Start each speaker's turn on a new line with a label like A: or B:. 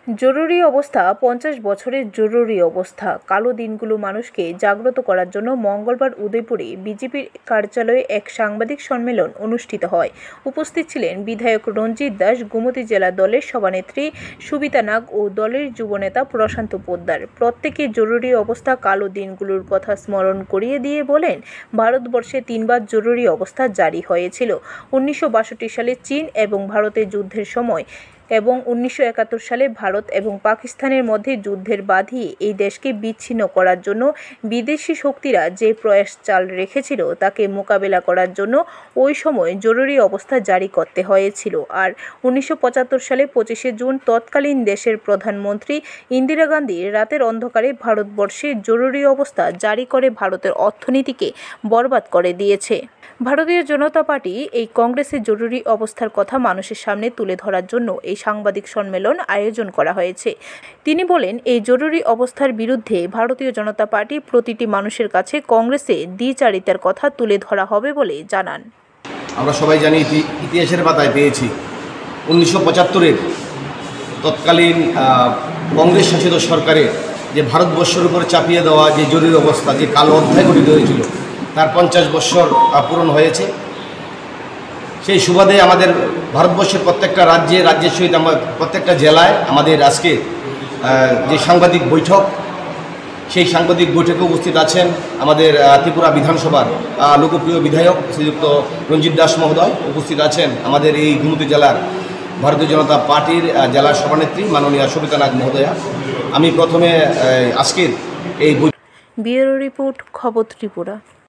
A: জরুরি অবস্থা 50 বছরের জরুরি অবস্থা কালো দিনগুলো মানুষকে জাগ্রত করার জন্য মঙ্গলবার উদয়পুরে বিজেপির কার্যালয়ে এক সাংবাদিক সম্মেলন অনুষ্ঠিত হয়। উপস্থিত ছিলেন বিধায়ক রঞ্জিত দাস, গোমতী জেলা দলের সভানেত্রী সুবিতা নাগ ও দলের যুবনেতা প্রশান্ত পোদ্দার। প্রত্যেকে জরুরি অবস্থা কালো দিনগুলোর কথা স্মরণ করিয়ে দিয়ে বলেন, ভারতবর্ষে 3 বার জরুরি অবস্থা জারি হয়েছিল। 1962 সালে চীন এবং ভারতের যুদ্ধের সময় এবং 1971 সালে ভারত এবং পাকিস্তানের মধ্যে যুদ্ধের বাধিয়ে এই দেশকে বিচ্ছিন্ন করার জন্য বিদেশি শক্তিরা যে প্রয়াস চাল রেখেছিল তাকে মোকাবেলা করার জন্য ওই সময় জরুরি অবস্থা জারি করতে হয়েছিল। আর 1975 সালে 25শে জুন তৎকালীন দেশের প্রধানমন্ত্রী ইন্দিরা গান্ধী রাতের অন্ধকারে ভারতবর্ষে জরুরি অবস্থা জারি করে ভারতের অর্থনীতিকে বরবাদ করে দিয়েছে। ভারতীয় জনতা পার্টি এই কংগ্রেসের জরুরি অবস্থার কথা মানুষের সামনে তুলে ধরার জন্য এই সাংবাদিক সম্মেলন আয়োজন করা হয়েছে। তিনি বলেন, এই জরুরি অবস্থার বিরুদ্ধে ভারতীয় জনতা পার্টি প্রতিটি মানুষের কাছে কংগ্রেসে দ্বিচারিতার কথা তুলে ধরা হবে বলে জানান।
B: আমরা সবাই জানি, ইতিহাসের পাতায় পেয়েছি 1975-এর তৎকালীন কংগ্রেস শাসিত সরকারের যে ভারতবর্ষের উপর চাপিয়ে দেওয়া যে জরুরি অবস্থা, যে কালো অধ্যায় গঠিত হয়েছিল, তার 50 বছর পূরণ হয়েছে। সেই সুবাদে আমাদের ভারতবর্ষের প্রত্যেকটা রাজ্যের সহিত প্রত্যেকটা জেলায় আমাদের আজকে যে সাংবাদিক বৈঠক, সেই সাংবাদিক বৈঠকে উপস্থিত আছেন আমাদের ত্রিপুরা বিধানসভার লোকপ্রিয় বিধায়ক শ্রীযুক্ত রঞ্জিত দাস মহোদয়, উপস্থিত আছেন আমাদের এই গোমতী জেলার ভারতীয় জনতা পার্টির জেলা সভানেত্রী মাননীয়া সুবিতা নাগ মহোদয়া। আমি প্রথমে আজকের এই
A: ব্যুরো রিপোর্ট, খবর ত্রিপুরা।